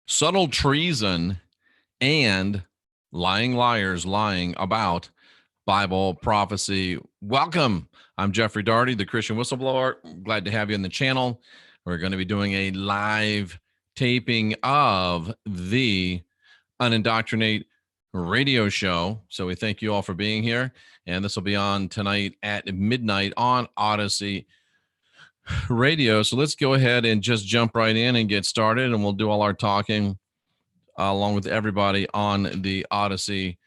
Subtle treason and lying liars lying about Bible prophecy. Welcome. I'm Jeffrey Daugherty, the Christian Whistleblower. Glad to have you on the channel. We're going to be doing a live taping of the Unindoctrinate radio show. So we thank you all for being here. And this will be on tonight at midnight on Odyssey Radio. So let's go ahead and just jump right in and get started, and we'll do all our talking along with everybody on the Odyssey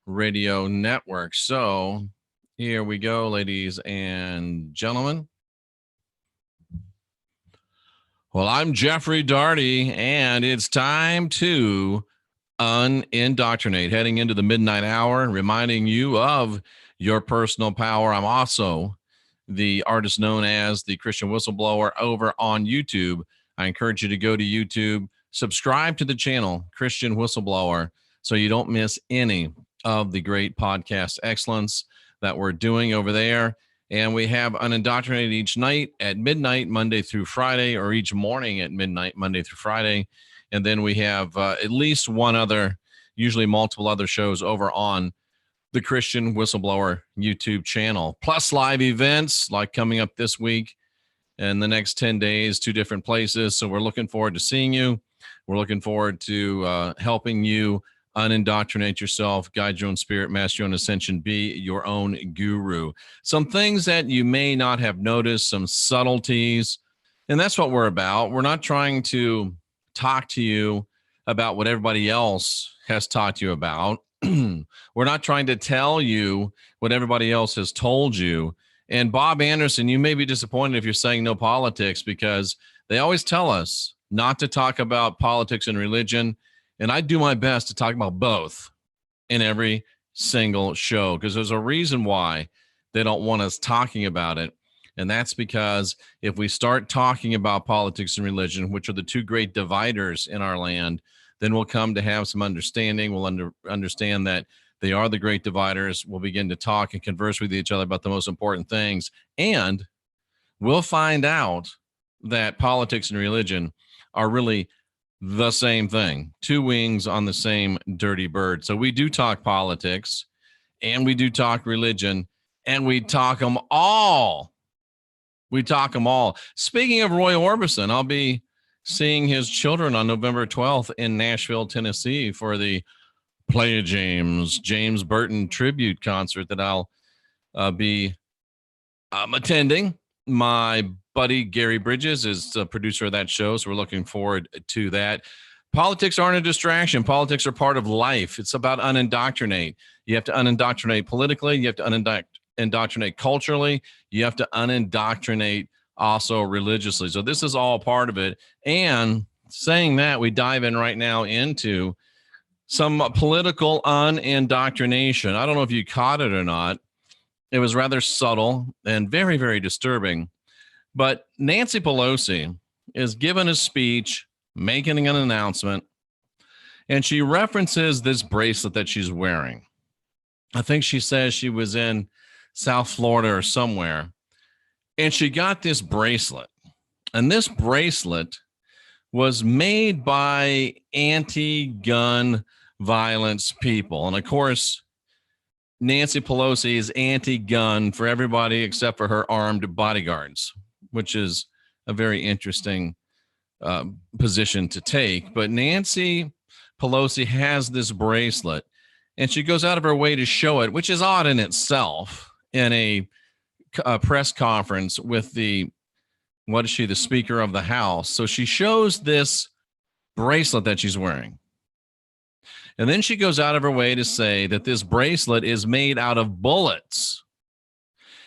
Radio Network. So here we go, ladies and gentlemen. Well, I'm Jeffrey Daugherty, and it's time to unindoctrinate, heading into the midnight hour, reminding you of your personal power. I'm also the artist known as the Christian Whistleblower over on YouTube. I encourage you to go to YouTube, subscribe to the channel, Christian Whistleblower, so you don't miss any of the great podcast excellence that we're doing over there. And we have Unindoctrinated each night at midnight, Monday through Friday, or each morning at midnight, Monday through Friday. And then we have at least one other, usually multiple other shows over on the Christian Whistleblower YouTube channel, plus live events like coming up this week and the next 10 days, 2 different places. So we're looking forward to seeing you. We're looking forward to helping you unindoctrinate yourself, guide your own spirit, master your own ascension, be your own guru. Some things that you may not have noticed, some subtleties, and that's what we're about. We're not trying to talk to you about what everybody else has talked to you about. We're not trying to tell you what everybody else has told you. And Bob Anderson, you may be disappointed if you're saying no politics, because they always tell us not to talk about politics and religion. And I do my best to talk about both in every single show, because there's a reason why they don't want us talking about it. And that's because if we start talking about politics and religion, which are the 2 great dividers in our land, then we'll come to have some understanding. We'll understand that they are the great dividers. We'll begin to talk and converse with each other about the most important things. And we'll find out that politics and religion are really the same thing, 2 wings on the same dirty bird. So we do talk politics, and we do talk religion, and we talk them all. We talk them all. Speaking of Roy Orbison, I'll be seeing his children on November 12th in Nashville, Tennessee for the Play James Burton tribute concert that I'll be attending. My buddy Gary Bridges is the producer of that show, so we're looking forward to that. Politics aren't a distraction. Politics are part of life. It's about unindoctrinate. You have to unindoctrinate politically. You have to unindoctrinate culturally. You have to unindoctrinate also religiously. So this is all part of it. And saying that, we dive in right now into some political unindoctrination. I don't know if you caught it or not. It was rather subtle and very, very disturbing. But Nancy Pelosi is giving a speech, making an announcement, and she references this bracelet that she's wearing. I think she says she was in South Florida or somewhere, and she got this bracelet. And this bracelet was made by anti-gun violence people. And of course, Nancy Pelosi is anti-gun for everybody except for her armed bodyguards, which is a very interesting position to take. But Nancy Pelosi has this bracelet, and she goes out of her way to show it, which is odd in itself, in a press conference with the Speaker of the House. So she shows this bracelet that she's wearing. And then she goes out of her way to say that this bracelet is made out of bullets,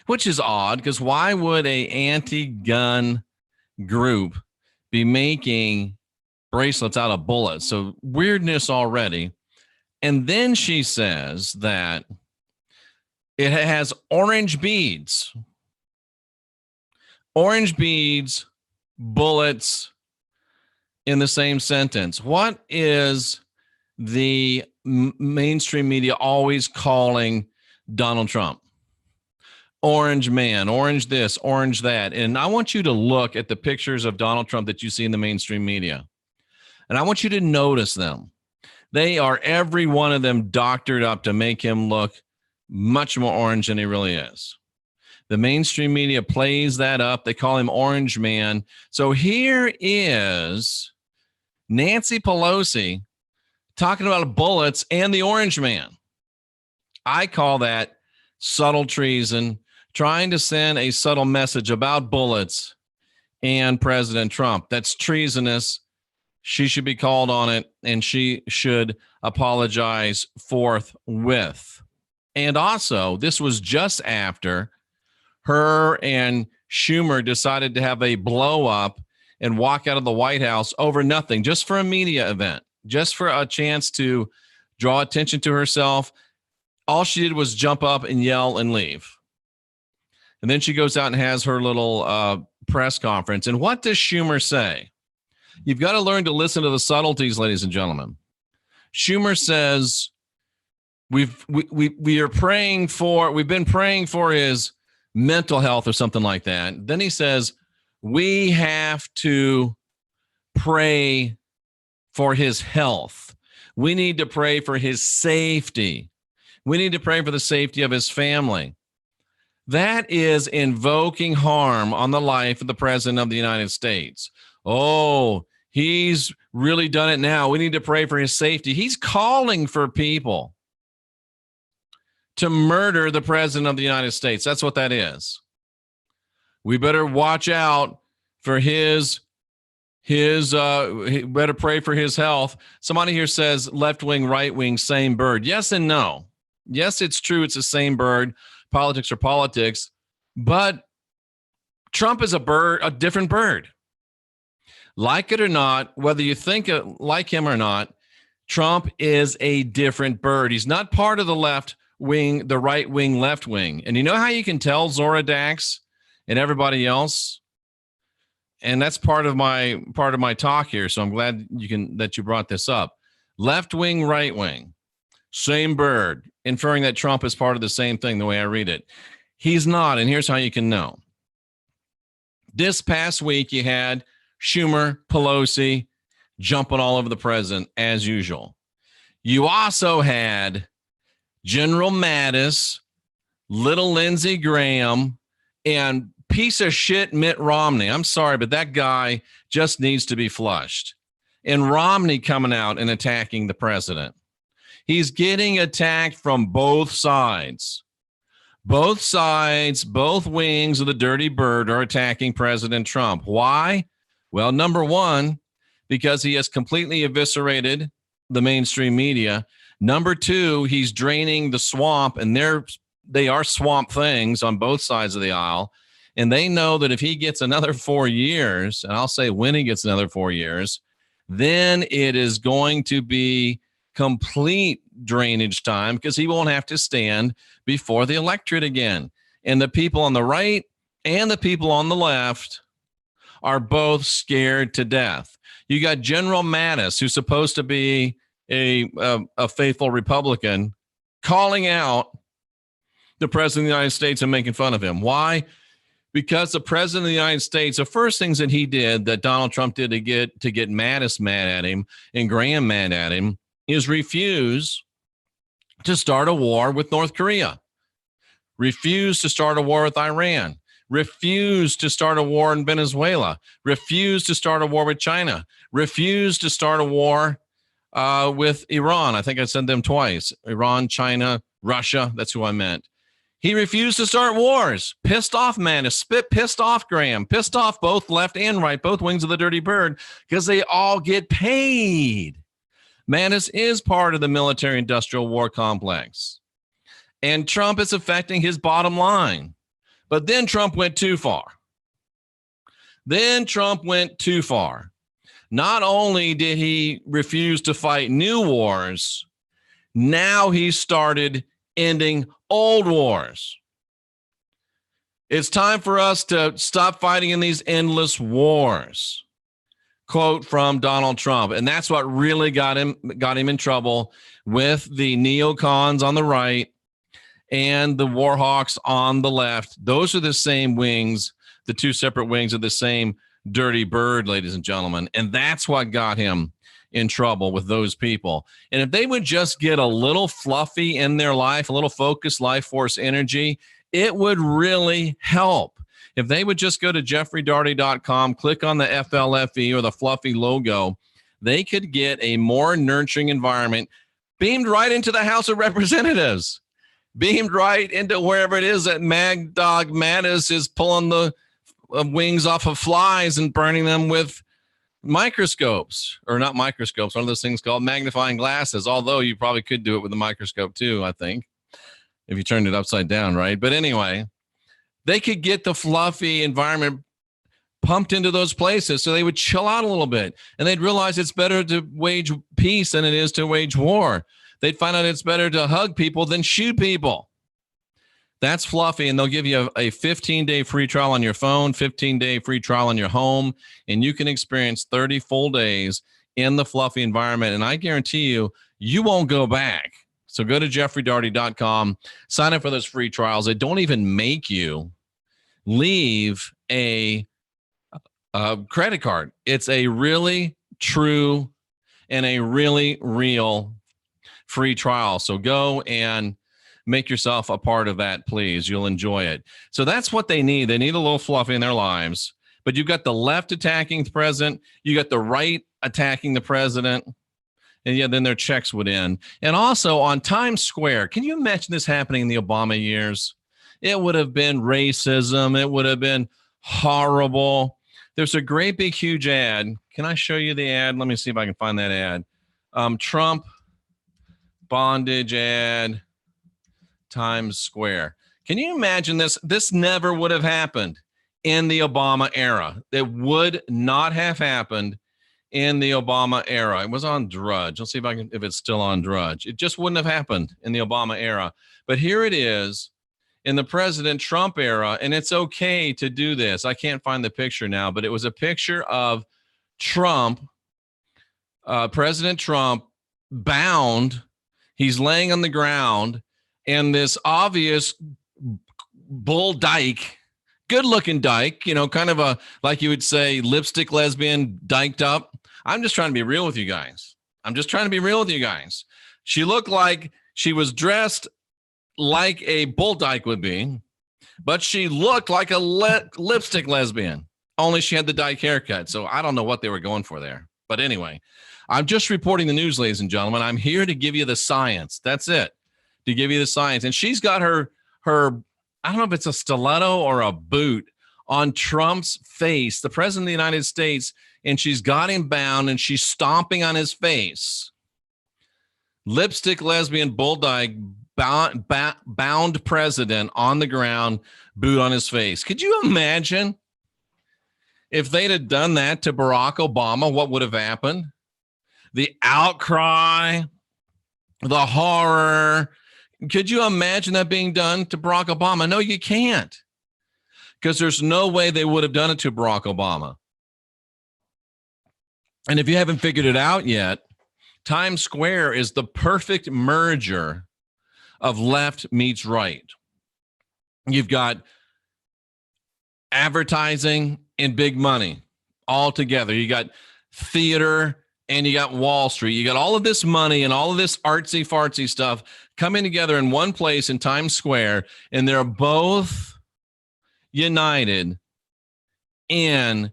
which is odd, because why would a anti-gun group be making bracelets out of bullets? So weirdness already. And then she says that it has orange beads, bullets in the same sentence. What is the mainstream media always calling Donald Trump? Orange man, orange this, orange that. And I want you to look at the pictures of Donald Trump that you see in the mainstream media. And I want you to notice them. They are, every one of them, doctored up to make him look much more orange than he really is. The mainstream media plays that up. They call him Orange Man. So here is Nancy Pelosi talking about bullets and the Orange Man. I call that subtle treason, trying to send a subtle message about bullets and President Trump. That's treasonous. She should be called on it, and she should apologize forthwith. And also, this was just after her and Schumer decided to have a blow up and walk out of the White House over nothing, just for a media event, just for a chance to draw attention to herself. All she did was jump up and yell and leave. And then she goes out and has her little press conference. And what does Schumer say? You've got to learn to listen to the subtleties, ladies and gentlemen. Schumer says, we've been praying for his mental health or something like that. Then he says, we have to pray for his health. We need to pray for his safety. We need to pray for the safety of his family. That is invoking harm on the life of the president of the United States. Oh, he's really done it now. We need to pray for his safety. He's calling for people to murder the president of the United States. That's what that is. We better watch out for his better pray for his health. Somebody here says left wing, right wing, same bird. Yes and no. Yes, it's true. It's the same bird. Politics are politics, but Trump is a different bird. Like it or not, whether you think like him or not, Trump is a different bird. He's not part of the left wing, the right wing, left wing. And you know how you can tell Zora Dax and everybody else? And that's part of my talk here. So I'm glad that you brought this up. Left wing, right wing, same bird, inferring that Trump is part of the same thing the way I read it. He's not, and here's how you can know. This past week, you had Schumer, Pelosi jumping all over the president as usual. You also had General Mattis, little Lindsey Graham, and piece of shit Mitt Romney. I'm sorry, but that guy just needs to be flushed. And Romney coming out and attacking the president. He's getting attacked from both sides. Both sides, both wings of the dirty bird are attacking President Trump. Why? Well, number one, because he has completely eviscerated the mainstream media. Number two, he's draining the swamp, and they are swamp things on both sides of the aisle. And they know that if he gets another 4 years, and I'll say when he gets another 4 years, then it is going to be complete drainage time because he won't have to stand before the electorate again. And the people on the right and the people on the left are both scared to death. You got General Mattis, who's supposed to be a faithful Republican, calling out the president of the United States and making fun of him. Why? Because the president of the United States, the first things that he did, that Donald Trump did to get Mattis mad at him and Graham mad at him, is refuse to start a war with North Korea, refuse to start a war with Iran, refuse to start a war in Venezuela, refuse to start a war with China, refuse to start a war with Iran. I think I said them twice. Iran, China, Russia. That's who I meant. He refused to start wars. Pissed off Mattis, pissed off Graham, pissed off both left and right, both wings of the dirty bird, because they all get paid. Mattis is part of the military-industrial war complex. And Trump is affecting his bottom line. But then Trump went too far. Not only did he refuse to fight new wars, now he started ending old wars. It's time for us to stop fighting in these endless wars. Quote from Donald Trump. And that's what really got him in trouble with the neocons on the right and the war hawks on the left. Those are the same wings, the two separate wings of the same dirty bird, ladies and gentlemen. And that's what got him in trouble with those people. And if they would just get a little fluffy in their life, a little focused life force energy, it would really help. If they would just go to jeffreydaugherty.com, click on the FLFE or the fluffy logo, they could get a more nurturing environment beamed right into the House of Representatives, beamed right into wherever it is that Mad Dog Mattis is pulling the wings off of flies and burning them with microscopes, or not microscopes, one of those things called magnifying glasses, although you probably could do it with a microscope too, I think, if you turned it upside down, right? But anyway, they could get the fluffy environment pumped into those places so they would chill out a little bit, and they'd realize it's better to wage peace than it is to wage war. They'd find out it's better to hug people than shoot people. That's fluffy, and they'll give you a 15-day free trial on your phone, 15-day free trial on your home, and you can experience 30 full days in the fluffy environment, and I guarantee you, you won't go back. So go to jeffreydaugherty.com, sign up for those free trials. They don't even make you leave a credit card. It's a really true and a really real free trial. So go and make yourself a part of that, please. You'll enjoy it. So that's what they need. They need a little fluffy in their lives. But you've got the left attacking the president. You got the right attacking the president. And yeah, then their checks would end. And also on Times Square, can you imagine this happening in the Obama years? It would have been racism. It would have been horrible. There's a great big huge ad. Can I show you the ad? Let me see if I can find that ad. Trump bondage ad. Times Square. Can you imagine this? This never would have happened in the Obama era. It would not have happened in the Obama era. It was on Drudge. Let's see if it's still on Drudge. It just wouldn't have happened in the Obama era. But here it is in the President Trump era, and it's okay to do this. I can't find the picture now, but it was a picture of Trump, President Trump, bound. He's laying on the ground. And this obvious bull dyke, good looking dyke, kind of a, like you would say, lipstick lesbian dyked up. I'm just trying to be real with you guys. She looked like she was dressed like a bull dyke would be, but she looked like a lipstick lesbian, only she had the dyke haircut. So I don't know what they were going for there. But anyway, I'm just reporting the news, ladies and gentlemen. I'm here to give you the science. That's it. To give you the science. And she's got her, I don't know if it's a stiletto or a boot on Trump's face, the president of the United States, and she's got him bound and she's stomping on his face. Lipstick lesbian bull dyke bound president on the ground, boot on his face. Could you imagine if they'd have done that to Barack Obama? What would have happened? The outcry, the horror. Could you imagine that being done to Barack Obama? No, you can't, because there's no way they would have done it to Barack Obama. And if you haven't figured it out yet, Times Square is the perfect merger of left meets right. You've got advertising and big money all together. You got theater and you got Wall Street. You got all of this money and all of this artsy fartsy stuff coming together in one place in Times Square, and they're both united in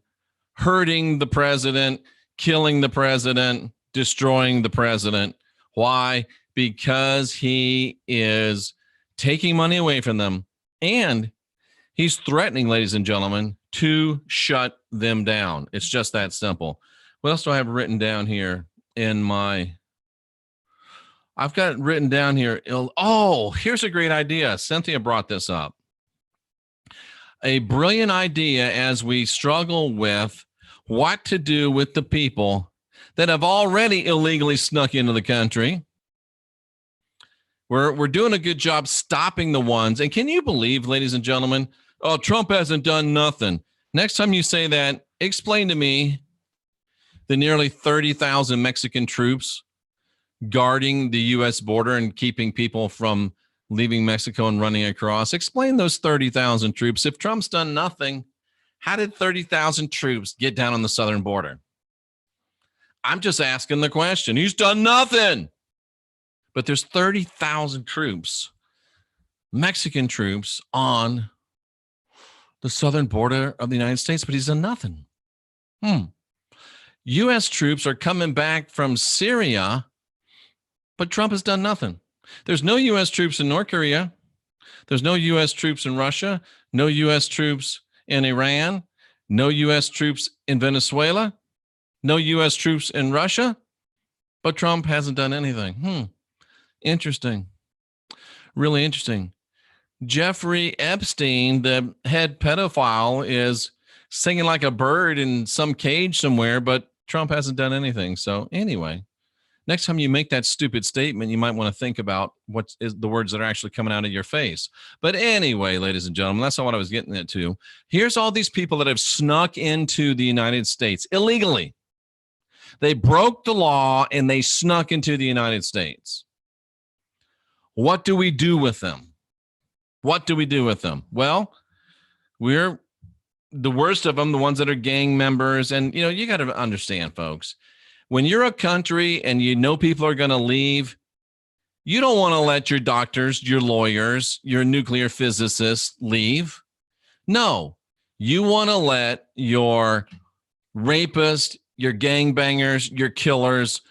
hurting the president, killing the president, destroying the president. Why? Because he is taking money away from them, and he's threatening, ladies and gentlemen, to shut them down. It's just that simple. What else do I have written down here in my... I've got it written down here. Oh, here's a great idea. Cynthia brought this up. A brilliant idea as we struggle with what to do with the people that have already illegally snuck into the country. We're doing a good job stopping the ones. And can you believe, ladies and gentlemen, oh, Trump hasn't done nothing. Next time you say that, explain to me the nearly 30,000 Mexican troops guarding the U.S. border and keeping people from leaving Mexico and running across. Explain those 30,000 troops. If Trump's done nothing, How did 30,000 troops get down on the southern border? I'm just asking the question. He's done nothing. But there's 30,000 troops, Mexican troops, on the southern border of the United States, but he's done nothing. U.S. troops are coming back from Syria, but Trump has done nothing. There's no U.S. troops in North Korea. There's no U.S. troops in Russia, no U.S. troops in Iran, no U.S. troops in Venezuela, no U.S. troops in Russia, but Trump hasn't done anything. Interesting. Really interesting. Jeffrey Epstein, the head pedophile, is singing like a bird in some cage somewhere, but Trump hasn't done anything. So anyway, next time you make that stupid statement, you might want to think about what is the words that are actually coming out of your face. But anyway, ladies and gentlemen, that's not what I was getting at to. Here's all these people that have snuck into the United States illegally. They broke the law and they snuck into the United States. What do we do with them? What do we do with them? Well, we're the worst of them, the ones that are gang members. And, you got to understand, folks, when you're a country and you know people are going to leave, you don't want to let your doctors, your lawyers, your nuclear physicists leave. No, you want to let your rapists, your gangbangers, your killers,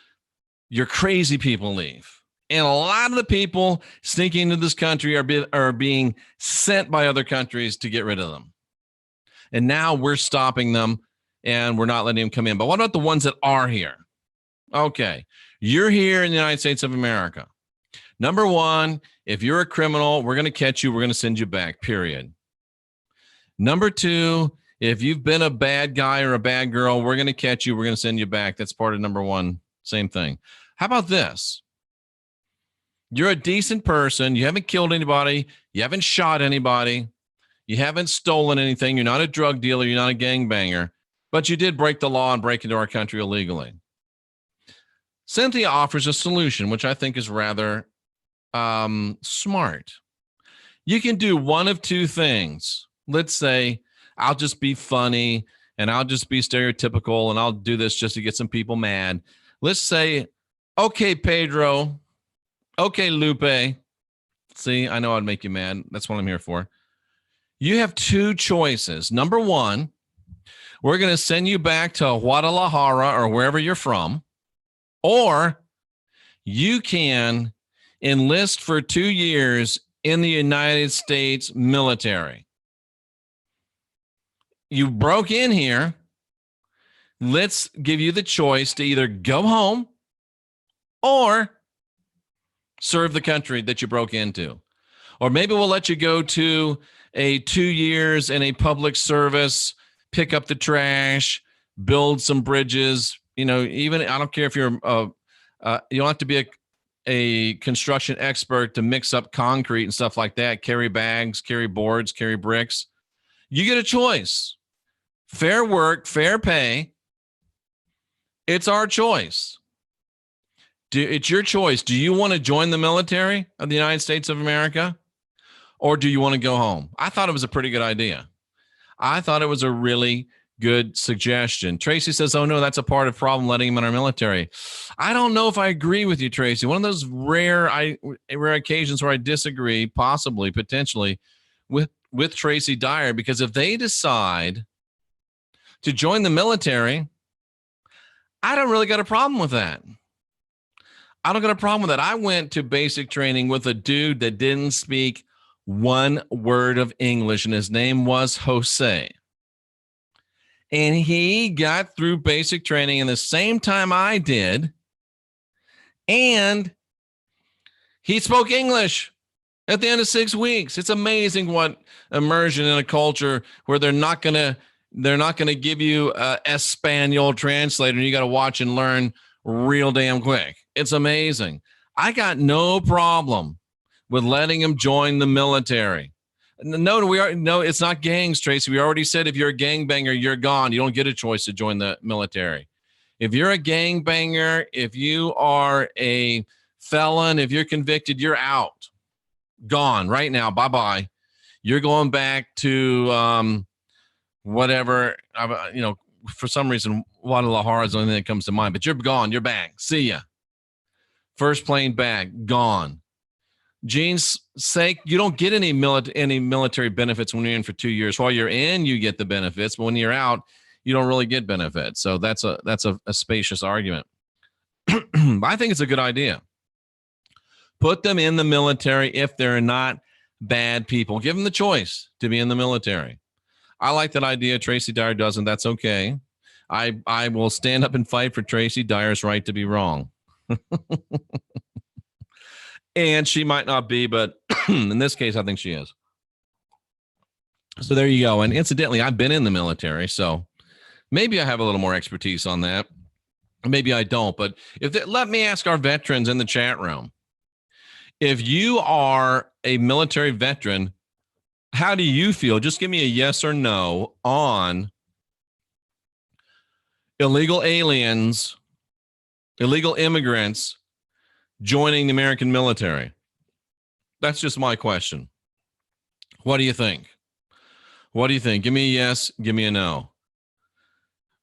your crazy people leave. And a lot of the people sneaking into this country are being sent by other countries to get rid of them. And now we're stopping them and we're not letting them come in. But what about the ones that are here? Okay, you're here in the United States of America. Number one, if you're a criminal, we're going to catch you. We're going to send you back, period. Number two, if you've been a bad guy or a bad girl, we're going to catch you. We're going to send you back. That's part of number one. Same thing. How about this? You're a decent person. You haven't killed anybody. You haven't shot anybody. You haven't stolen anything. You're not a drug dealer. You're not a gangbanger. But you did break the law and break into our country illegally. Cynthia offers a solution, which I think is rather smart. You can do one of two things. Let's say I'll just be funny and I'll just be stereotypical and I'll do this just to get some people mad. Let's say, okay, Pedro. Okay, Lupe. See, I know I'd make you mad. That's what I'm here for. You have two choices. Number one, we're going to send you back to Guadalajara or wherever you're from, or you can enlist for 2 years in the United States military. You broke in here. Let's give you the choice to either go home or serve the country that you broke into. Or maybe we'll let you go to a 2 years in a public service, pick up the trash, build some bridges. Even I don't care if you're you don't have to be a construction expert to mix up concrete and stuff like that. Carry bags, carry boards, carry bricks. You get a choice. Fair work, fair pay. It's our choice. It's your choice. Do you want to join the military of the United States of America? Or do you want to go home? I thought it was a pretty good idea. I thought it was a really good suggestion. Tracy says, oh, no, that's a part of the problem, letting him in our military. I don't know if I agree with you, Tracy. One of those rare occasions where I disagree, possibly, potentially, with Tracy Dyer, because if they decide to join the military, I don't really got a problem with that. I don't got a problem with that. I went to basic training with a dude that didn't speak one word of English, and his name was Jose. And he got through basic training in the same time I did, and he spoke English at the end of 6 weeks. It's amazing what immersion in a culture where they're not gonna give you a Espanol translator, and you got to watch and learn real damn quick. It's amazing. I got no problem with letting him join the military. No, it's not gangs, Tracy. We already said if you're a gangbanger, you're gone. You don't get a choice to join the military. If you're a gangbanger, if you are a felon, if you're convicted, you're out. Gone right now. Bye-bye. You're going back to whatever, for some reason, Guadalajara is the only thing that comes to mind, but you're gone. You're back. See ya. First plane back, gone. Gene's sake, you don't get any military benefits when you're in for 2 years. While you're in, you get the benefits, but when you're out, you don't really get benefits. So that's a spacious argument. I think it's a good idea. Put them in the military if they're not bad people. Give them the choice to be in the military. I like that idea. Tracy Dyer doesn't. That's okay. I will stand up and fight for Tracy Dyer's right to be wrong. And she might not be, but in this case, I think she is. So there you go. And incidentally, I've been in the military, so maybe I have a little more expertise on that. Maybe I don't. But let me ask our veterans in the chat room. If you are a military veteran, how do you feel? Just give me a yes or no on illegal aliens, illegal immigrants joining the American military. That's just my question. What do you think? What do you think? Give me a yes, give me a no.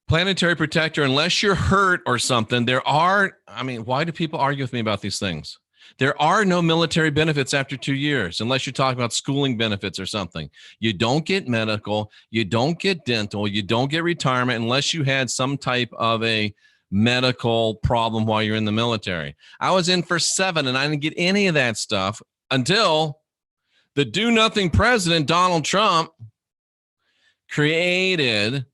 Planetary protector, unless you're hurt or something, why do people argue with me about these things? There are no military benefits after 2 years, unless you're talking about schooling benefits or something. You don't get medical, you don't get dental, you don't get retirement unless you had some type of a medical problem while you're in the military. I was in for 7 and I didn't get any of that stuff until the do-nothing president, Donald Trump, created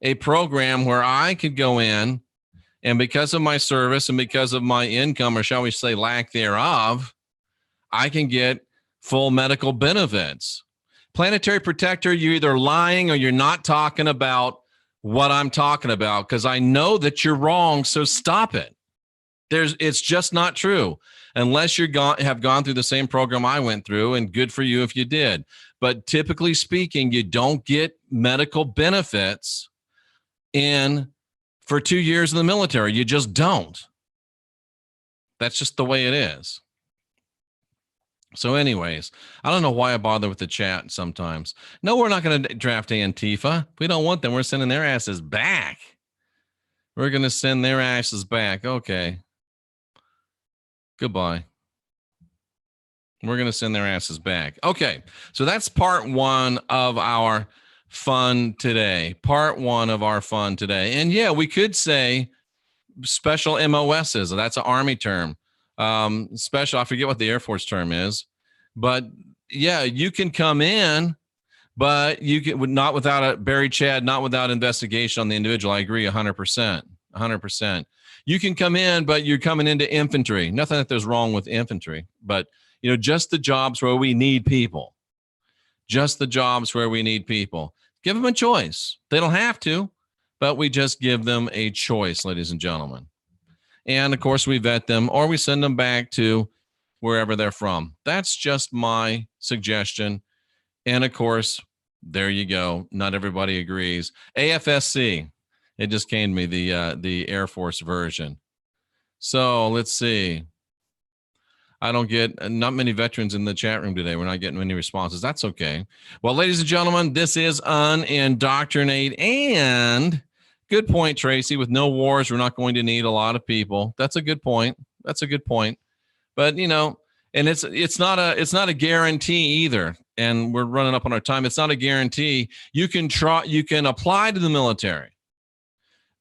a program where I could go in, and because of my service and because of my income, or shall we say lack thereof, I can get full medical benefits. Planetary protector, you're either lying or you're not talking about what I'm talking about, because I know that you're wrong, so stop it. It's just not true unless you have gone through the same program I went through, and good for you if you did. But typically speaking, you don't get medical benefits for 2 years in the military. You just don't. That's just the way it is. So anyways, I don't know why I bother with the chat sometimes. No, we're not going to draft Antifa. We don't want them. We're sending their asses back. We're going to send their asses back. Okay. Goodbye. We're going to send their asses back. Okay. So that's part 1 of our fun today. Part 1 of our fun today. And yeah, we could say special MOSs. That's an Army term. Special, I forget what the Air Force term is, but yeah, you can come in, but you can not without a Barry Chad, not without investigation on the individual. I agree 100%. You can come in, but you're coming into infantry. Nothing that there's wrong with infantry, but just the jobs where we need people. Just the jobs where we need people. Give them a choice. They don't have to, but we just give them a choice, ladies and gentlemen. And of course, we vet them or we send them back to wherever they're from. That's just my suggestion. And of course, there you go. Not everybody agrees. AFSC. It just came to me, the Air Force version. So let's see. I don't get not many veterans in the chat room today. We're not getting many responses. That's okay. Well, ladies and gentlemen, this is Unindoctrinate. And good point, Tracy. With no wars, we're not going to need a lot of people. That's a good point. But and it's not a guarantee either. And we're running up on our time. It's not a guarantee. You can apply to the military,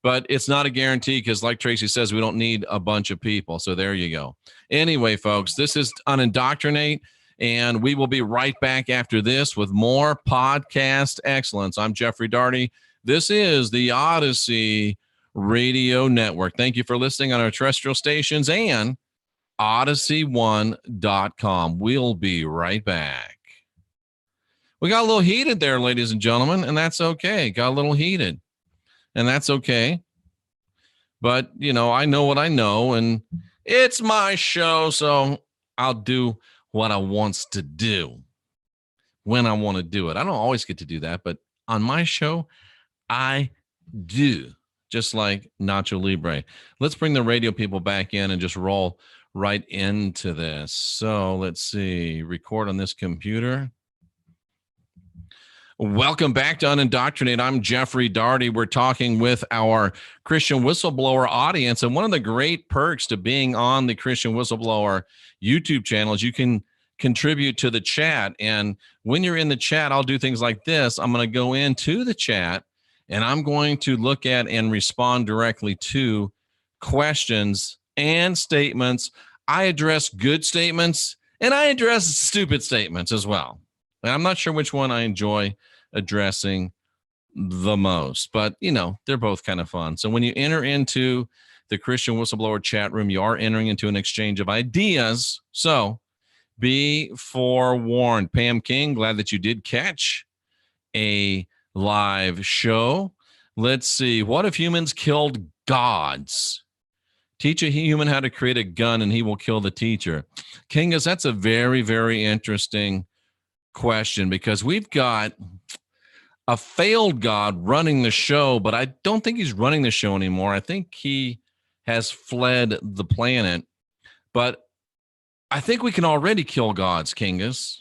but it's not a guarantee because, like Tracy says, we don't need a bunch of people. So there you go. Anyway, folks, this is Unindoctrinate, and we will be right back after this with more podcast excellence. I'm Jeffrey Daugherty. This is the Odyssey Radio Network. Thank you for listening on our terrestrial stations and Odyssey1.com. We'll be right back. We got a little heated there, ladies and gentlemen, and that's okay. Got a little heated. And that's okay. But, I know what I know, and it's my show, so I'll do what I wants to do when I want to do it. I don't always get to do that, but on my show, I do, just like Nacho Libre. Let's bring the radio people back in and just roll right into this. So let's see, record on this computer. Welcome back to Unindoctrinate. I'm Jeffrey Daugherty. We're talking with our Christian Whistleblower audience. And one of the great perks to being on the Christian Whistleblower YouTube channel is you can contribute to the chat. And when you're in the chat, I'll do things like this. I'm going to go into the chat and I'm going to look at and respond directly to questions and statements. I address good statements and I address stupid statements as well. And I'm not sure which one I enjoy addressing the most, but they're both kind of fun. So when you enter into the Christian Whistleblower chat room, you are entering into an exchange of ideas. So be forewarned. Pam King, glad that you did catch a live show. Let's see. What if humans killed gods? Teach a human how to create a gun and he will kill the teacher. Kingus, that's a very, very interesting question, because we've got a failed God running the show, but I don't think he's running the show anymore. I think he has fled the planet, but I think we can already kill gods, Kingus.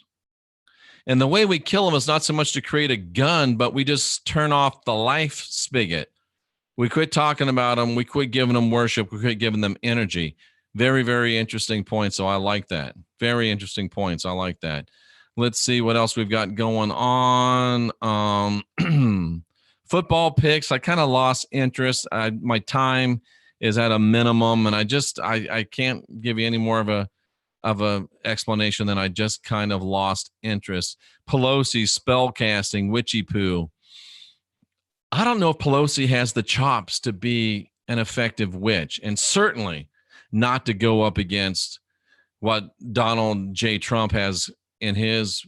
And the way we kill them is not so much to create a gun, but we just turn off the life spigot. We quit talking about them. We quit giving them worship. We quit giving them energy. Very, very interesting point. So I like that. Very interesting points. I like that. Let's see what else we've got going on. Football picks. I kind of lost interest. My time is at a minimum, and I can't give you any more of a explanation than I just kind of lost interest. Pelosi, spell casting, witchy poo. I don't know if Pelosi has the chops to be an effective witch, and certainly not to go up against what Donald J. Trump has in his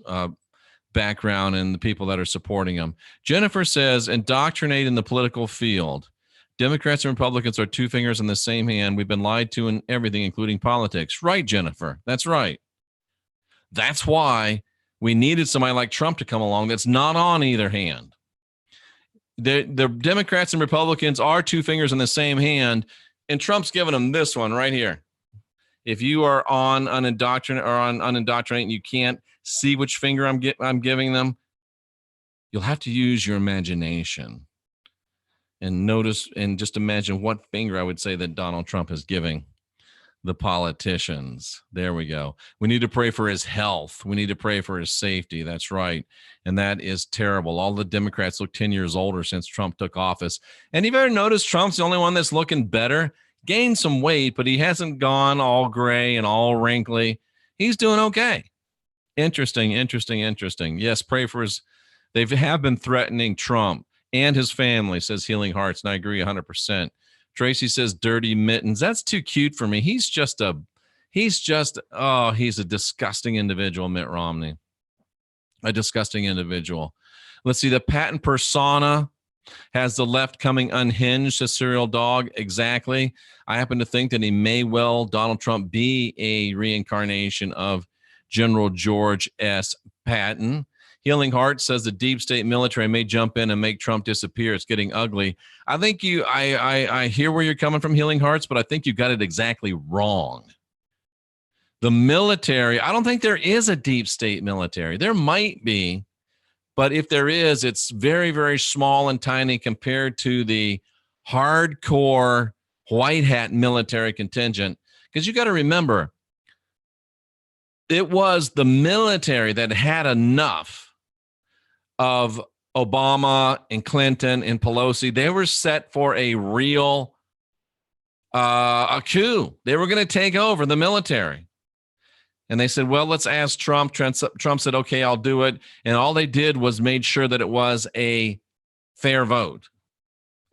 background and the people that are supporting him. Jennifer says, indoctrinate in the political field. Democrats and Republicans are two fingers in the same hand. We've been lied to in everything, including politics. Right, Jennifer. That's right. That's why we needed somebody like Trump to come along that's not on either hand. The Democrats and Republicans are two fingers in the same hand, and Trump's giving them this one right here. If you are on Unindoctrinate or on Unindoctrinate and you can't see which finger I'm giving them, you'll have to use your imagination and notice and just imagine what finger I would say that Donald Trump is giving the politicians. There we go. We need to pray for his health. We need to pray for his safety. That's right. And that is terrible. All the Democrats look 10 years older since Trump took office. And you've ever noticed Trump's the only one that's looking better? Gained some weight, but he hasn't gone all gray and all wrinkly. He's doing okay. Interesting. Yes, pray for his. They have been threatening Trump and his family, says Healing Hearts, and I agree 100%. Tracy says dirty mittens. That's too cute for me. He's a disgusting individual, Mitt Romney. A disgusting individual. Let's see, the patent persona has the left coming unhinged, says Serial Dog. Exactly. I happen to think that he may well, Donald Trump, be a reincarnation of General George S. Patton. Healing Heart says the deep state military may jump in and make Trump disappear. It's getting ugly. I think I hear where you're coming from, Healing Hearts, but I think you got it exactly wrong. The military, I don't think there is a deep state military. There might be, but if there is, it's very, very small and tiny compared to the hardcore white hat military contingent. Because you got to remember, it was the military that had enough of Obama and Clinton and Pelosi. They were set for a real a coup. They were going to take over the military. And they said, well, let's ask Trump. Trump said, okay, I'll do it. And all they did was made sure that it was a fair vote,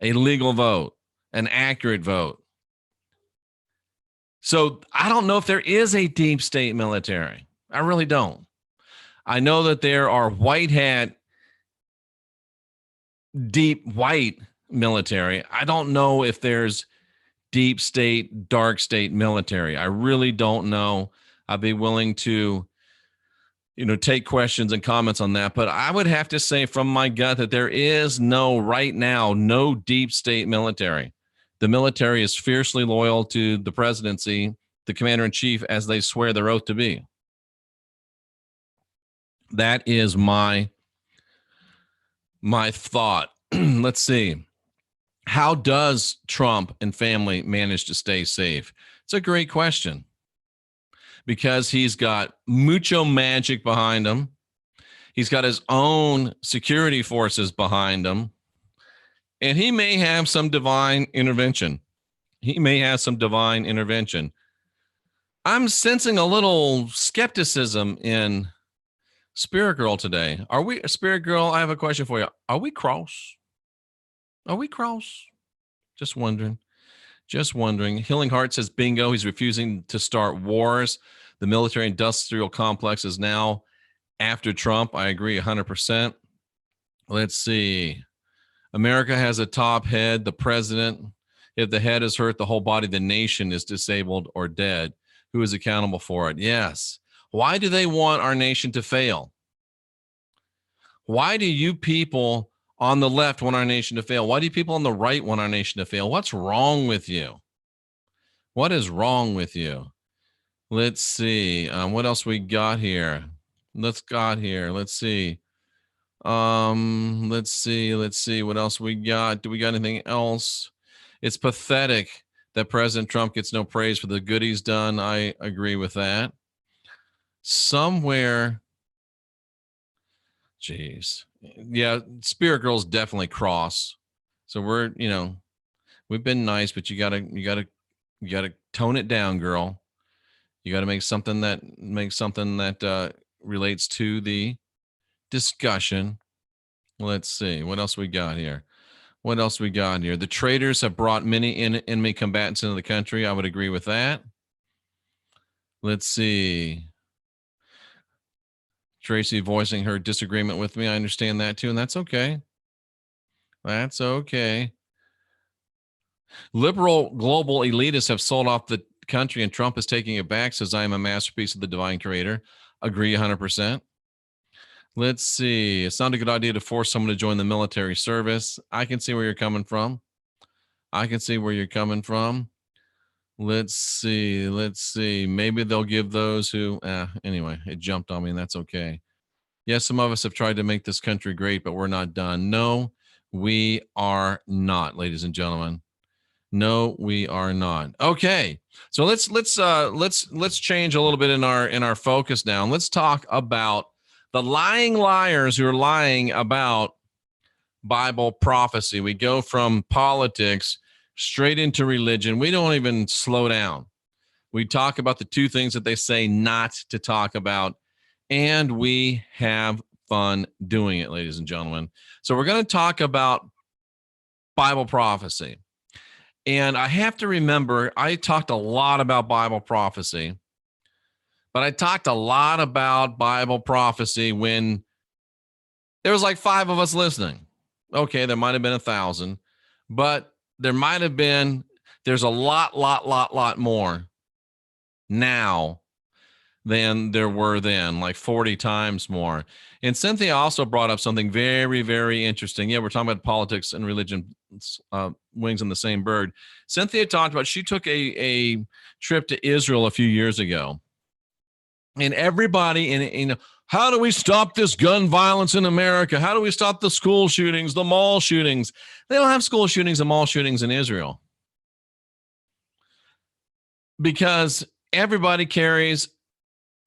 a legal vote, an accurate vote. So I don't know if there is a deep state military. I really don't. I know that there are white hat, deep white military. I don't know if there's deep state, dark state military. I really don't know. I'd be willing to, take questions and comments on that. But I would have to say from my gut that there is right now, no deep state military. The military is fiercely loyal to the presidency, the commander in chief, as they swear their oath to be. That is my my thought. Let's see. How does Trump and family manage to stay safe? It's a great question because he's got mucho magic behind him. He's got his own security forces behind him, and he may have some divine intervention. I'm sensing a little skepticism in Spirit Girl today. Are we, Spirit Girl? I have a question for you. Are we cross? Are we cross? Just wondering. Healing Heart says, bingo. He's refusing to start wars. The military industrial complex is now after Trump. I agree 100%. Let's see. America has a top head, the president. If the head is hurt, the whole body, the nation is disabled or dead. Who is accountable for it? Yes. Why do they want our nation to fail? Why do you people on the left want our nation to fail? Why do people on the right want our nation to fail? What's wrong with you? What is wrong with you? Let's see. What else we got here? Let's see. Let's see what else we got. Do we got anything else? It's pathetic that President Trump gets no praise for the good he's done. I agree with that. Somewhere, geez. Yeah, Spirit Girl's definitely cross. So we're, we've been nice, but you gotta tone it down, girl. You gotta make something that relates to the discussion. Let's see what else we got here. The traitors have brought many enemy combatants into the country. I would agree with that. Let's see. Tracy voicing her disagreement with me. I understand that too, and that's okay. Liberal global elitists have sold off the country, and Trump is taking it back, says I am a masterpiece of the divine creator. Agree 100%. Let's see. It's not a good idea to force someone to join the military service. I can see where you're coming from. Let's see. Maybe they'll give those who, anyway, it jumped on me, and that's okay. Yes, some of us have tried to make this country great, but we're not done. No, we are not, ladies and gentlemen. No, we are not. Okay. So let's change a little bit in our focus now. Let's talk about the lying liars who are lying about Bible prophecy. We go from politics straight into religion. We don't even slow down. We talk about the two things that they say not to talk about, and we have fun doing it, ladies and gentlemen. So we're going to talk about Bible prophecy. And I have to remember, I talked a lot about Bible prophecy, but I talked a lot about Bible prophecy when there was like 5 of us listening. Okay, there might have been 1,000, but there's a lot more now than there were then, like 40 times more. And Cynthia also brought up something very, very interesting. Yeah, we're talking about politics and religion, wings on the same bird. Cynthia talked about, she took a trip to Israel a few years ago. And everybody, how do we stop this gun violence in America? How do we stop the school shootings, the mall shootings? They don't have school shootings and mall shootings in Israel because everybody carries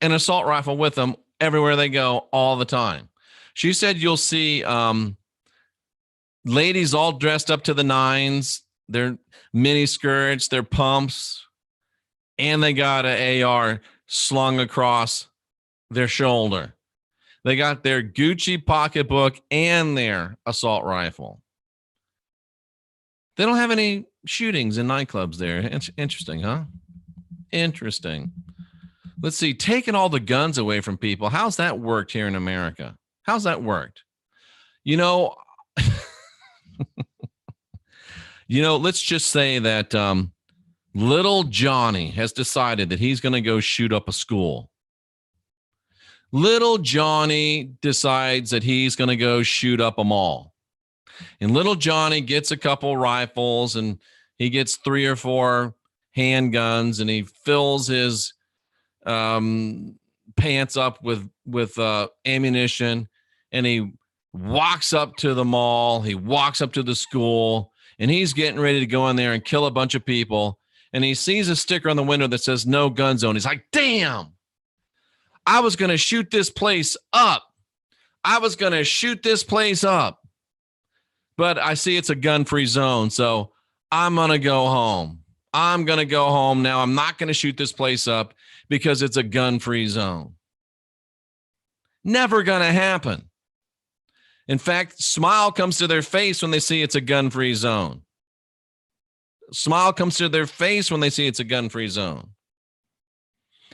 an assault rifle with them everywhere they go all the time. She said you'll see ladies all dressed up to the nines, their mini skirts, their pumps, and they got an AR slung across their shoulder. They got their Gucci pocketbook and their assault rifle. They don't have any shootings in nightclubs there. It's interesting, huh? Interesting. Let's see, taking all the guns away from people. How's that worked here in America? How's that worked? Let's just say that little Johnny has decided that he's going to go shoot up a school. Little Johnny decides that he's going to go shoot up a mall. And little Johnny gets a couple rifles and he gets 3 or 4 handguns and he fills his pants up with ammunition and he walks up to the mall. He walks up to the school, and he's getting ready to go in there and kill a bunch of people. And he sees a sticker on the window that says no gun zone. He's like, damn, I was going to shoot this place up. I was going to shoot this place up. But I see it's a gun-free zone, so I'm going to go home. I'm going to go home now. I'm not going to shoot this place up because it's a gun-free zone. Never going to happen. In fact, smile comes to their face when they see it's a gun-free zone. Smile comes to their face when they see it's a gun-free zone.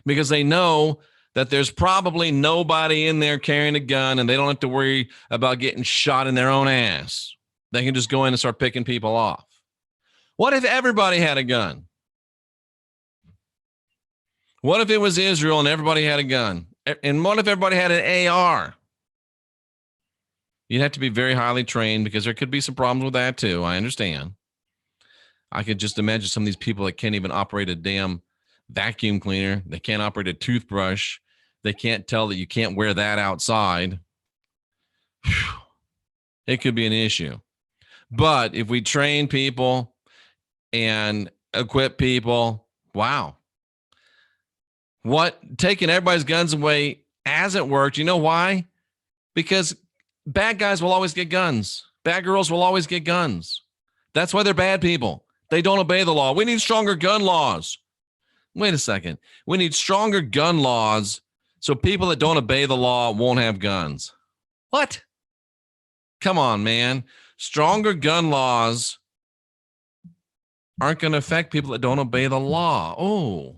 Because they know that there's probably nobody in there carrying a gun, and they don't have to worry about getting shot in their own ass. They can just go in and start picking people off. What if everybody had a gun? What if it was Israel and everybody had a gun? And what if everybody had an AR? You'd have to be very highly trained because there could be some problems with that too. I understand. I could just imagine some of these people that can't even operate a damn vacuum cleaner. They can't operate a toothbrush. They can't tell that you can't wear that outside. Whew. It could be an issue. But if we train people and equip people, wow. Taking everybody's guns away hasn't worked. You know why? Because bad guys will always get guns. Bad girls will always get guns. That's why they're bad people. They don't obey the law. We need stronger gun laws. Wait a second. We need stronger gun laws so people that don't obey the law won't have guns. What? Come on, man. Stronger gun laws aren't going to affect people that don't obey the law.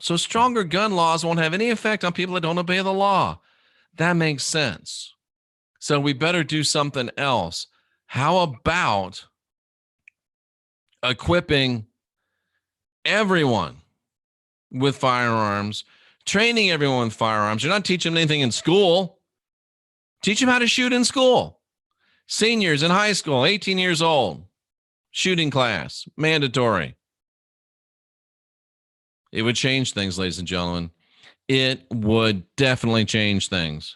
So stronger gun laws won't have any effect on people that don't obey the law. That makes sense. So we better do something else. How about equipping everyone with firearms, training everyone with firearms? You're not teaching them anything in school. Teach them how to shoot in school. Seniors in high school, 18 years old, shooting class, mandatory. It would change things, ladies and gentlemen. It would definitely change things.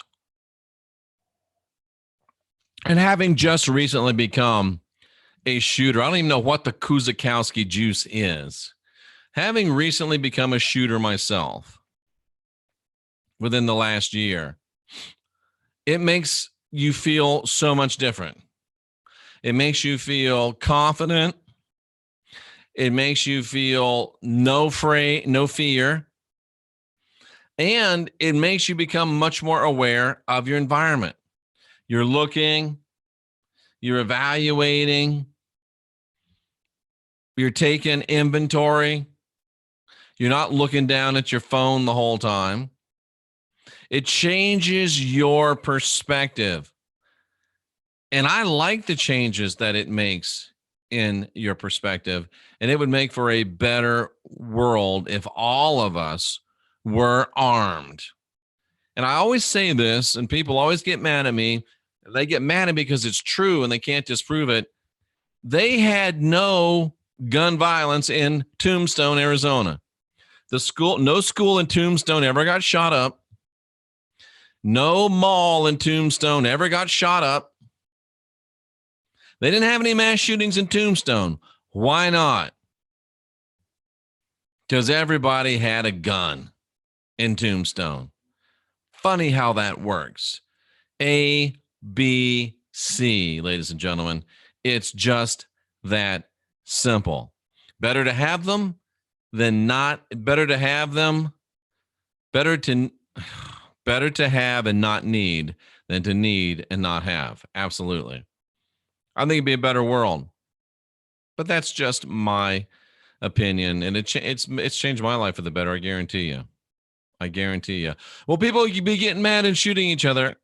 And having just recently become a shooter, I don't even know what the Kuzakowski juice is. Having recently become a shooter myself within the last year, it makes you feel so much different. It makes you feel confident. It makes you feel no fear. And it makes you become much more aware of your environment. You're looking, you're evaluating, you're taking inventory. You're not looking down at your phone the whole time. It changes your perspective. And I like the changes that it makes in your perspective. And it would make for a better world if all of us were armed. And I always say this, and people always get mad at me. They get mad at me because it's true and they can't disprove it. They had no gun violence in Tombstone, Arizona. No school in Tombstone ever got shot up. No mall in Tombstone ever got shot up. They didn't have any mass shootings in Tombstone. Why not? Because everybody had a gun in Tombstone. Funny how that works. A, B, C, ladies and gentlemen. It's just that simple. Better to have them than not. Better to have them. Better to have and not need than to need and not have. Absolutely. I think it'd be a better world. But that's just my opinion. And it's changed my life for the better. I guarantee you. I guarantee you. Will people be getting mad and shooting each other?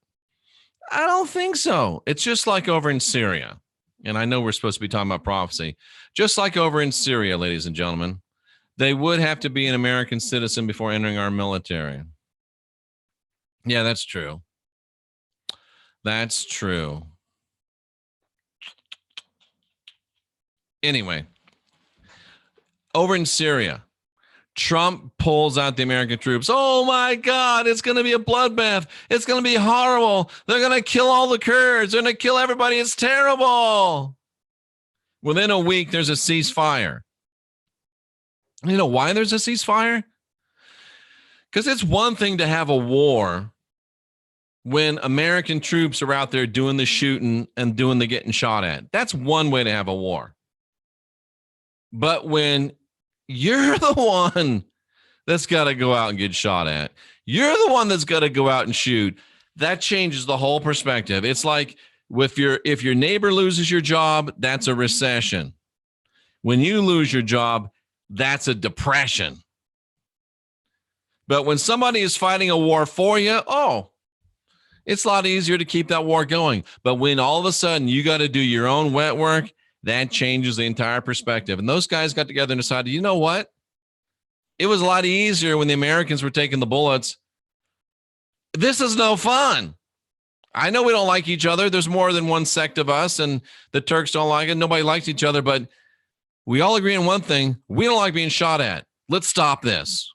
I don't think so. It's just like over in Syria. And I know we're supposed to be talking about prophecy. Just like over in Syria, ladies and gentlemen, they would have to be an American citizen before entering our military. Yeah, that's true. That's true. Anyway, over in Syria, Trump pulls out the American troops. Oh my God, it's going to be a bloodbath. It's going to be horrible. They're going to kill all the Kurds. They're going to kill everybody. It's terrible. Within a week, there's a ceasefire. You know why there's a ceasefire? Because it's one thing to have a war when American troops are out there doing the shooting and doing the getting shot at. That's one way to have a war. But when you're the one that's got to go out and get shot at, you're the one that's got to go out and shoot, that changes the whole perspective. It's like if your neighbor loses your job, that's a recession. When you lose your job, that's a depression. But when somebody is fighting a war for you, it's a lot easier to keep that war going. But when all of a sudden you got to do your own wet work, that changes the entire perspective. And those guys got together and decided, you know what? It was a lot easier when the Americans were taking the bullets. This is no fun. I know we don't like each other. There's more than one sect of us, and the Turks don't like it. Nobody likes each other, but we all agree on one thing. We don't like being shot at. Let's stop this.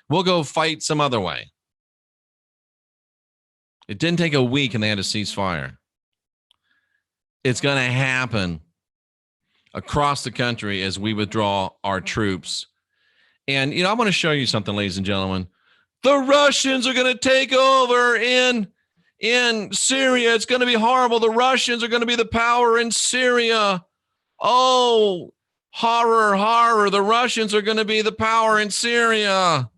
We'll go fight some other way. It didn't take a week and they had a ceasefire. It's going to happen across the country as we withdraw our troops. And, I want to show you something, ladies and gentlemen. The Russians are going to take over in Syria. It's going to be horrible. The Russians are going to be the power in Syria. Oh, horror, horror. The Russians are going to be the power in Syria.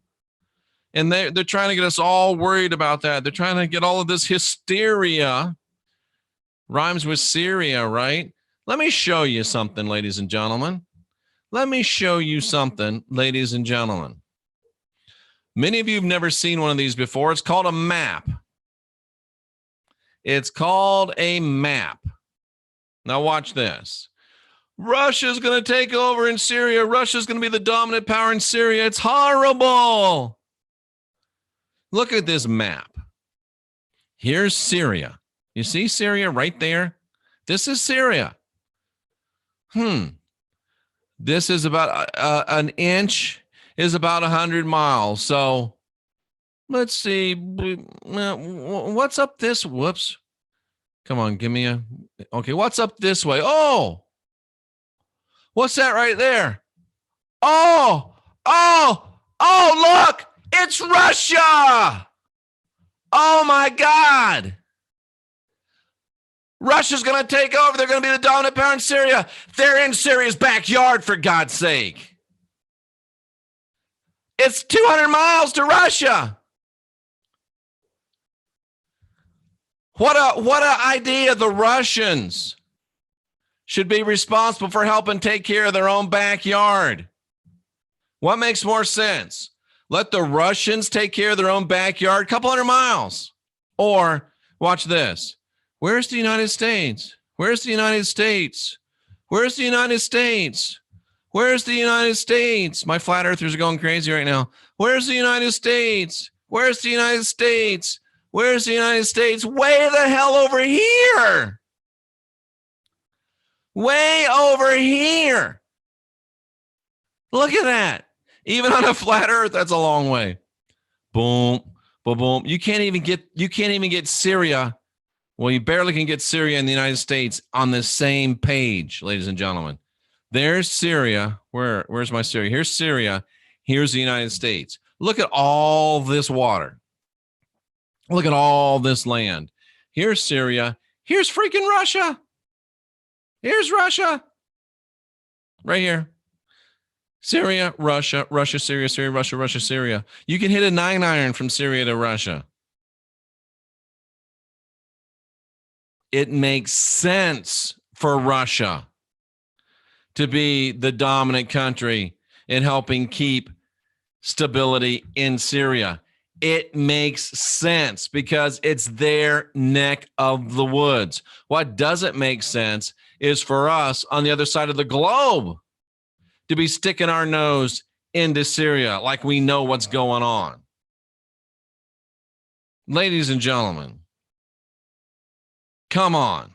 And they're trying to get us all worried about that. They're trying to get all of this hysteria. Rhymes with Syria, right? Let me show you something, ladies and gentlemen. Let me show you something, ladies and gentlemen. Many of you have never seen one of these before. It's called a map. It's called a map. Now watch this. Russia's going to take over in Syria. Russia's going to be the dominant power in Syria. It's horrible. Look at this map. Here's Syria. You see Syria right there? This is Syria. This is about an inch is about 100 miles. So let's see. What's up this? Whoops. Come on, give me okay, what's up this way? Oh, what's that right there? Oh, look, it's Russia. Oh my God. Russia's going to take over. They're going to be the dominant power in Syria. They're in Syria's backyard, for God's sake. It's 200 miles to Russia. What a idea. The Russians should be responsible for helping take care of their own backyard. What makes more sense? Let the Russians take care of their own backyard, a couple hundred miles. Or, watch this. Where's the United States? Where's the United States? Where's the United States? Where's the United States? My flat earthers are going crazy right now. Where's the United States? Where's the United States? Where's the United States? Way the hell over here. Way over here. Look at that. Even on a flat earth, that's a long way. Boom, boom, boom. You can't even get Syria. Well, you barely can get Syria and the United States on the same page, ladies and gentlemen. There's Syria. Where's my Syria? Here's Syria. Here's the United States. Look at all this water. Look at all this land. Here's Syria. Here's freaking Russia. Here's Russia. Right here. Syria, Russia, Russia, Syria, Syria, Russia, Russia, Syria. You can hit a 9-iron from Syria to Russia. It makes sense for Russia to be the dominant country in helping keep stability in Syria. It makes sense because it's their neck of the woods. What doesn't make sense is for us on the other side of the globe to be sticking our nose into Syria like we know what's going on. Ladies and gentlemen, come on.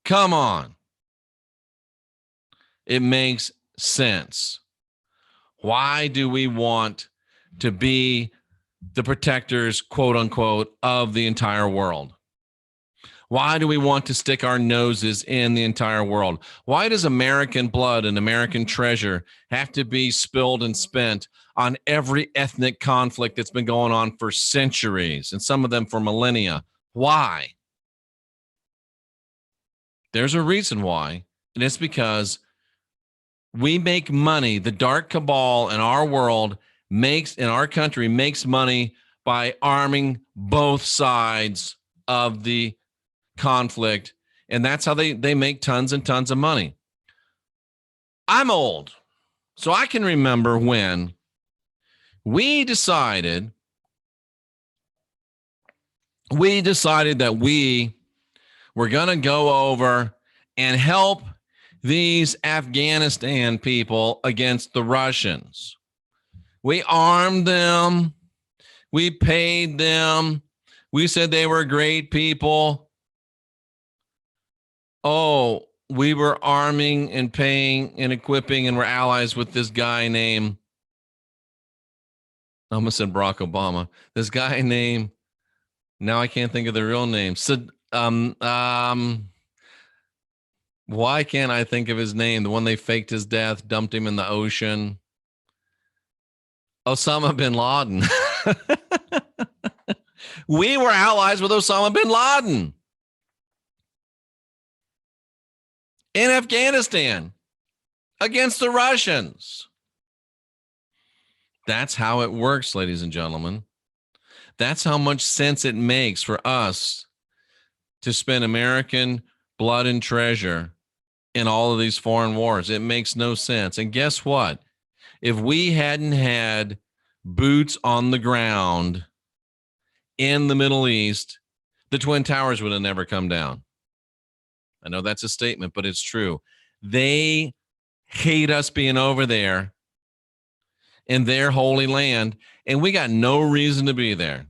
Come on. It makes sense. Why do we want to be the protectors, quote unquote, of the entire world? Why do we want to stick our noses in the entire world? Why does American blood and American treasure have to be spilled and spent on every ethnic conflict that's been going on for centuries, and some of them for millennia? Why? There's a reason why, and it's because we make money. The dark cabal in our world in our country makes money by arming both sides of the conflict, and that's how they make tons and tons of money. I'm old, so I can remember when we decided that we were going to go over and help these Afghanistan people against the Russians. We armed them. We paid them. We said they were great people. Oh, we were arming and paying and equipping and were allies with this guy named, I almost said Barack Obama. This guy named, now I can't think of the real name. Why can't I think of his name? The one they faked his death, dumped him in the ocean. Osama bin Laden. We were allies with Osama bin Laden in Afghanistan against the Russians. That's how it works, ladies and gentlemen. That's how much sense it makes for us to spend American blood and treasure in all of these foreign wars. It makes no sense. And guess what? If we hadn't had boots on the ground in the Middle East, the Twin Towers would have never come down. I know that's a statement, but it's true. They hate us being over there in their holy land, and we got no reason to be there.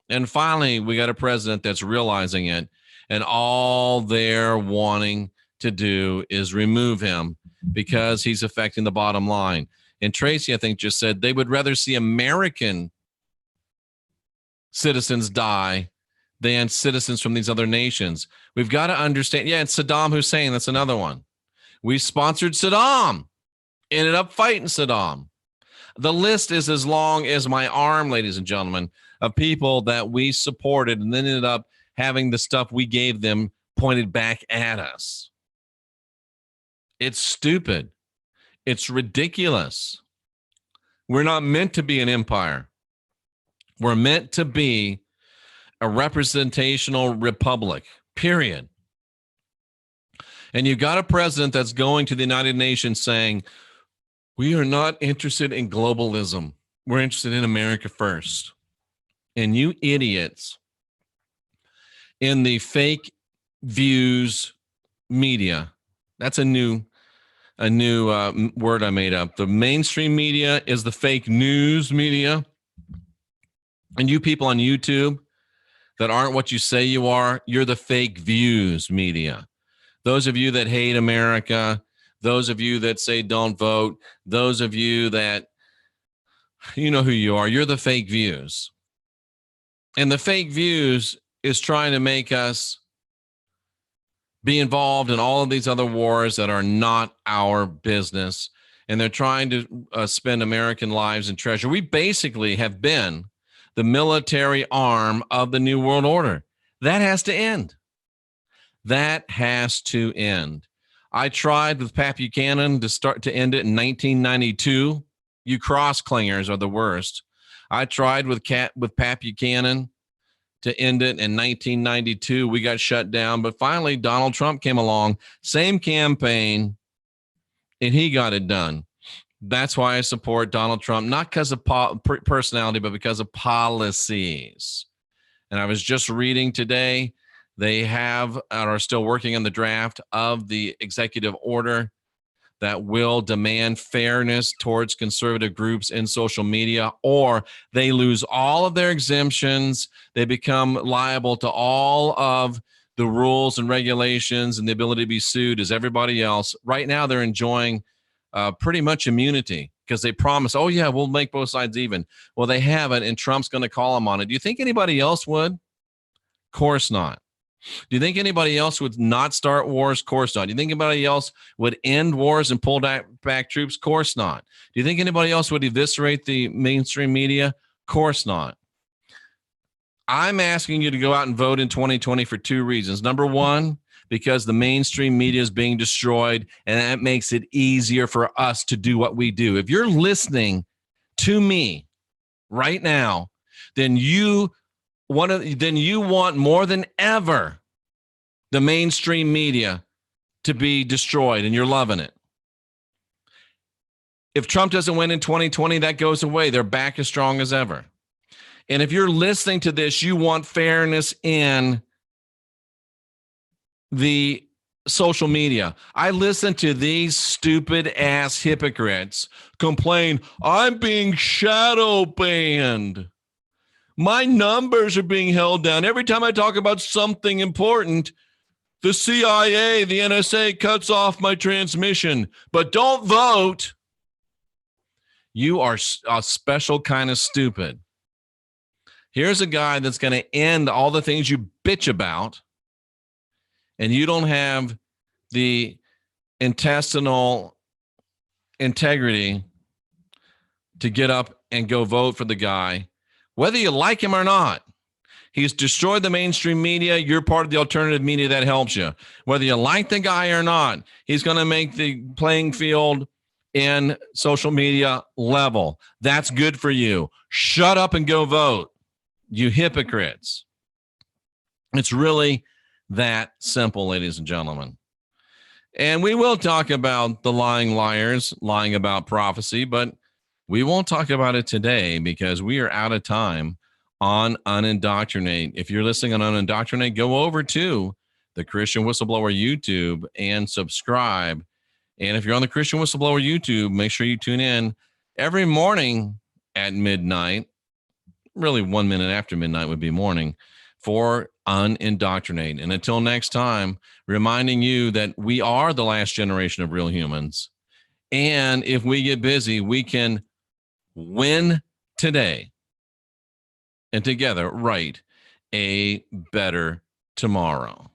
And finally, we got a president that's realizing it, and all they're wanting to do is remove him because he's affecting the bottom line. And Tracy, I think, just said they would rather see American citizens die than citizens from these other nations. We've got to understand. Yeah, it's Saddam Hussein. That's another one. We sponsored Saddam, ended up fighting Saddam. The list is as long as my arm, ladies and gentlemen, of people that we supported and then ended up having the stuff we gave them pointed back at us. It's stupid. It's ridiculous. We're not meant to be an empire. We're meant to be a representational republic, period. And you've got a president that's going to the United Nations saying, we are not interested in globalism. We're interested in America first. And you idiots in the fake views media, that's a new word I made up. The mainstream media is the fake news media. And you people on YouTube that aren't what you say you are, you're the fake views media. Those of you that hate America, those of you that say don't vote, those of you that, you know who you are, you're the fake views. And the fake views is trying to make us be involved in all of these other wars that are not our business. And they're trying to spend American lives and treasure. We basically have been the military arm of the New World Order. That has to end. That has to end. I tried with Pat Buchanan to end it in 1992. You cross-clingers are the worst. I tried with Pat Buchanan to end it in 1992. We got shut down, but finally Donald Trump came along, same campaign, and he got it done. That's why I support Donald Trump, not because of personality, but because of policies. And I was just reading today, they are still working on the draft of the executive order that will demand fairness towards conservative groups in social media, or they lose all of their exemptions. They become liable to all of the rules and regulations and the ability to be sued as everybody else. Right now, they're enjoying pretty much immunity because they promise, oh, yeah, we'll make both sides even. Well, they haven't, and Trump's going to call them on it. Do you think anybody else would? Of course not. Do you think anybody else would not start wars? Of course not. Do you think anybody else would end wars and pull back troops? Of course not. Do you think anybody else would eviscerate the mainstream media? Of course not. I'm asking you to go out and vote in 2020 for two reasons. Number one, because the mainstream media is being destroyed, and that makes it easier for us to do what we do. If you're listening to me right now, then you want more than ever the mainstream media to be destroyed, and you're loving it. If Trump doesn't win in 2020, that goes away. They're back as strong as ever. And if you're listening to this, you want fairness in the social media. I listen to these stupid ass hypocrites complain, I'm being shadow banned. My numbers are being held down. Every time I talk about something important, the CIA, the NSA cuts off my transmission. But don't vote. You are a special kind of stupid. Here's a guy that's going to end all the things you bitch about, and you don't have the intestinal integrity to get up and go vote for the guy, whether you like him or not. He's destroyed the mainstream media. You're part of the alternative media that helps you. Whether you like the guy or not, he's going to make the playing field in social media level. That's good for you. Shut up and go vote, you hypocrites. It's really that simple, ladies and gentlemen. And we will talk about the lying liars, lying about prophecy, but we won't talk about it today because we are out of time on Unindoctrinate. If you're listening on Unindoctrinate, go over to the Christian Whistleblower YouTube and subscribe. And if you're on the Christian Whistleblower YouTube, make sure you tune in every morning at midnight. Really, 1 minute after midnight would be morning for Unindoctrinate. And until next time, reminding you that we are the last generation of real humans. And if we get busy, we can win today and together write a better tomorrow.